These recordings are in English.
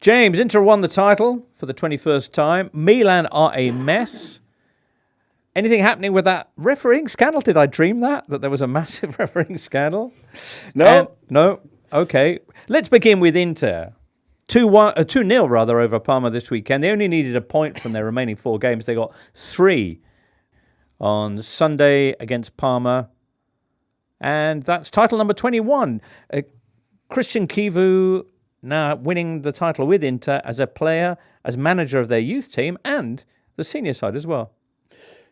James, Inter won the title for the 21st time. Milan are a mess. Anything happening with that refereeing scandal? Did I dream that there was a massive refereeing scandal? No. No? Okay. Let's begin with Inter. 2-0 rather over Parma this weekend. They only needed a point from their remaining 4 games. They got 3 on Sunday against Parma. And that's title number 21. Cristian Chivu now winning the title with Inter as a player, as manager of their youth team and the senior side as well.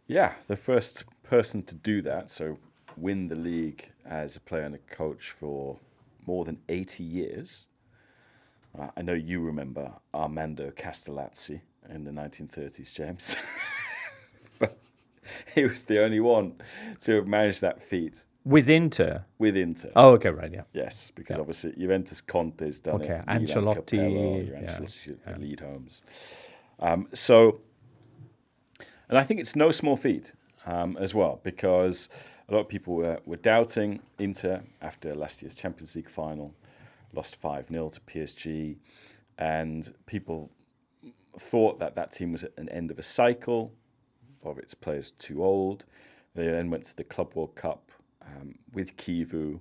Yeah, the first person to do that, so win the league as a player and a coach for more than 80 years. I know you remember Armando Castellazzi in the 1930s, James. But he was the only one to have managed that feat. With Inter? With Inter. Oh, okay, right, yeah. Yes, because obviously Juventus Conte's done it. Ancelotti. Lead homes. And I think it's no small feat as well, because a lot of people were doubting Inter after last year's Champions League final, lost 5-0 to PSG, and people thought that team was at an end of a cycle, a lot of its players too old. They then went to the Club World Cup with Kivu,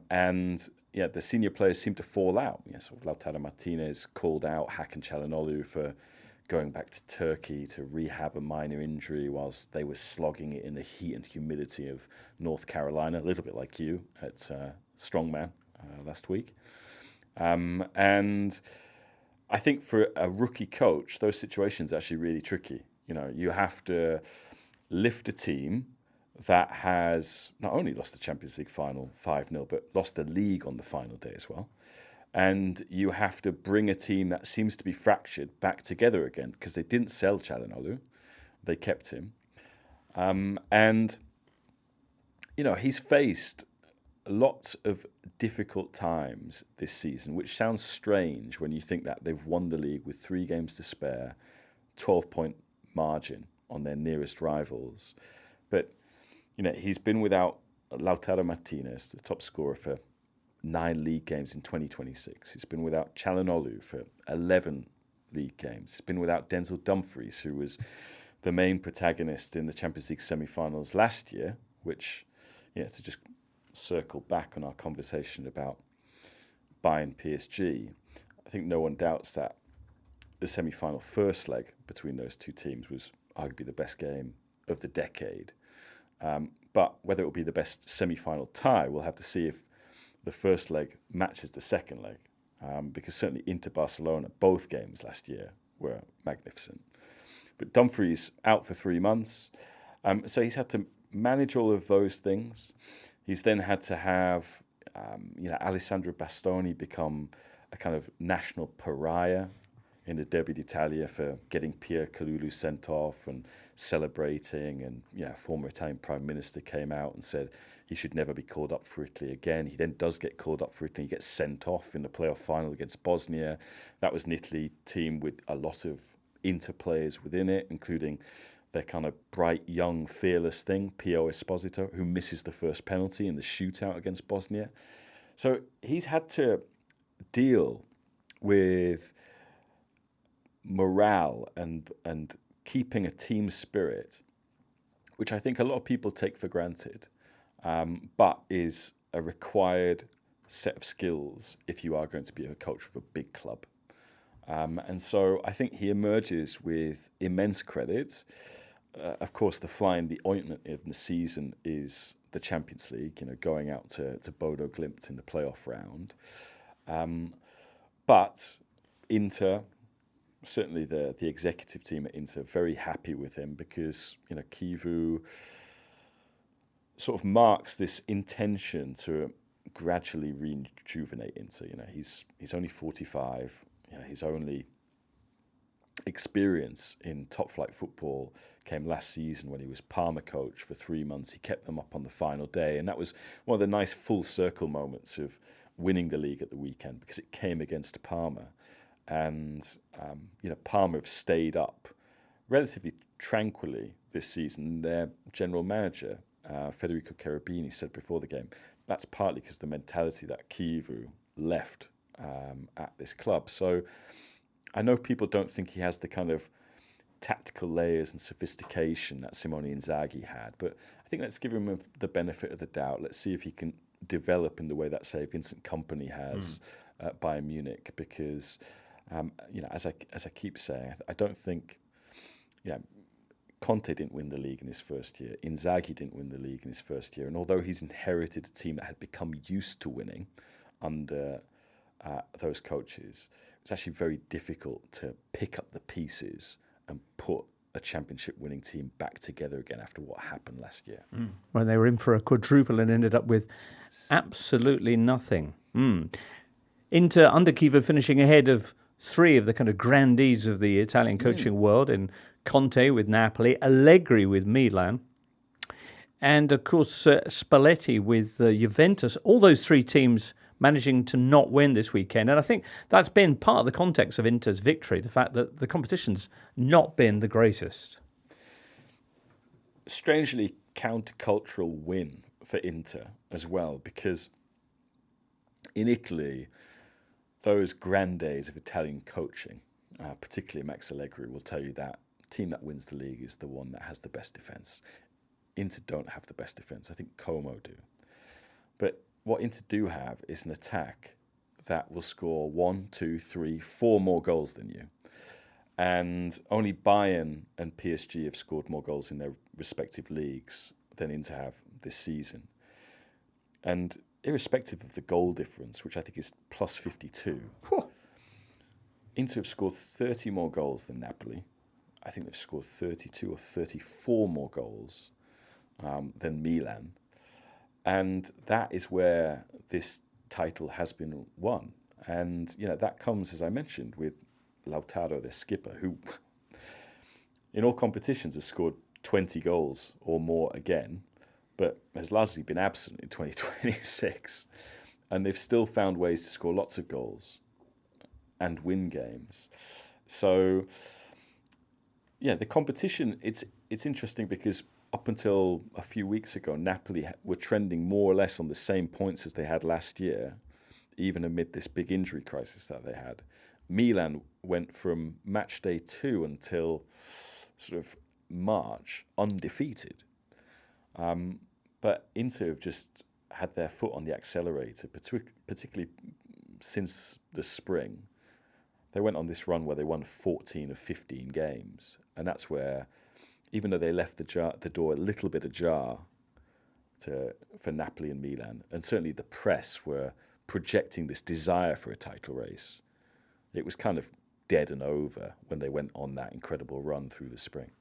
and the senior players seemed to fall out. So Lautaro Martinez called out Hakan Çalhanoğlu for going back to Turkey to rehab a minor injury whilst they were slogging it in the heat and humidity of North Carolina, a little bit like you at Strongman last week. And I think for a rookie coach, those situations are actually really tricky. You have to lift a team that has not only lost the Champions League final 5-0, but lost the league on the final day as well. And you have to bring a team that seems to be fractured back together again, because they didn't sell Çalhanoğlu. They kept him. And he's faced lots of difficult times this season, which sounds strange when you think that they've won the league with 3 games to spare, 12-point margin on their nearest rivals. But, he's been without Lautaro Martinez, the top scorer for 9 league games in 2026. He's been without Çalhanoğlu for 11 league games. He's been without Denzel Dumfries, who was the main protagonist in the Champions League semi-finals last year, which, to just circle back on our conversation about Bayern PSG, I think no one doubts that the semi-final first leg between those two teams was arguably the best game of the decade. But whether it will be the best semi-final tie, we'll have to see if the first leg matches the second leg, because certainly Inter Barcelona, both games last year were magnificent. But Dumfries out for 3 months, so he's had to manage all of those things. He's then had to have, Alessandro Bastoni become a kind of national pariah in the Derby d'Italia for getting Pierre Kalulu sent off and celebrating. And former Italian Prime Minister came out and said he should never be called up for Italy again. He then does get called up for Italy. He gets sent off in the playoff final against Bosnia. That was an Italy team with a lot of Inter players within it, including their kind of bright, young, fearless thing, Pio Esposito, who misses the first penalty in the shootout against Bosnia. So he's had to deal with morale and keeping a team spirit, which I think a lot of people take for granted, but is a required set of skills if you are going to be a coach of a big club. And so I think he emerges with immense credit. Of course, the fly in the ointment in the season is the Champions League, going out to Bodo Glimt in the playoff round. But Inter, certainly the executive team at Inter, very happy with him because, Kivu sort of marks this intention to gradually rejuvenate Inter. He's only 45. His only experience in top-flight football came last season when he was Parma coach for 3 months. He kept them up on the final day, and that was one of the nice full-circle moments of winning the league at the weekend because it came against Parma. And, Parma have stayed up relatively tranquilly this season. Their general manager, Federico Cherubini, said before the game, that's partly because the mentality that Kivu left at this club. So I know people don't think he has the kind of tactical layers and sophistication that Simone Inzaghi had, but I think let's give him the benefit of the doubt. Let's see if he can develop in the way that, say, Vincent Kompany has at Bayern Munich, because as I keep saying, I don't think Conte didn't win the league in his first year. Inzaghi didn't win the league in his first year, and although he's inherited a team that had become used to winning under those coaches, it's actually very difficult to pick up the pieces and put a championship-winning team back together again after what happened last year. When they were in for a quadruple and ended up with absolutely nothing. Inter, under Kivu, finishing ahead of three of the kind of grandees of the Italian coaching world, in Conte with Napoli, Allegri with Milan, and of course Spalletti with Juventus. All those three teams managing to not win this weekend. And I think that's been part of the context of Inter's victory, the fact that the competition's not been the greatest. Strangely countercultural win for Inter as well, because in Italy, those grandees of Italian coaching, particularly Max Allegri, will tell you that team that wins the league is the one that has the best defence. Inter don't have the best defence. I think Como do. But what Inter do have is an attack that will score 1, 2, 3, 4 more goals than you. And only Bayern and PSG have scored more goals in their respective leagues than Inter have this season. And irrespective of the goal difference, which I think is plus 52, Inter have scored 30 more goals than Napoli. I think they've scored 32 or 34 more goals than Milan. And that is where this title has been won. And, that comes, as I mentioned, with Lautaro, their skipper, who in all competitions has scored 20 goals or more again, but has largely been absent in 2026. And they've still found ways to score lots of goals and win games. So, the competition, it's interesting because up until a few weeks ago, Napoli were trending more or less on the same points as they had last year, even amid this big injury crisis that they had. Milan went from match day 2 until sort of March undefeated. But Inter have just had their foot on the accelerator, particularly since the spring. They went on this run where they won 14 of 15 games. And that's where, even though they left the door a little bit ajar for Napoli and Milan, and certainly the press were projecting this desire for a title race, it was kind of dead and over when they went on that incredible run through the spring.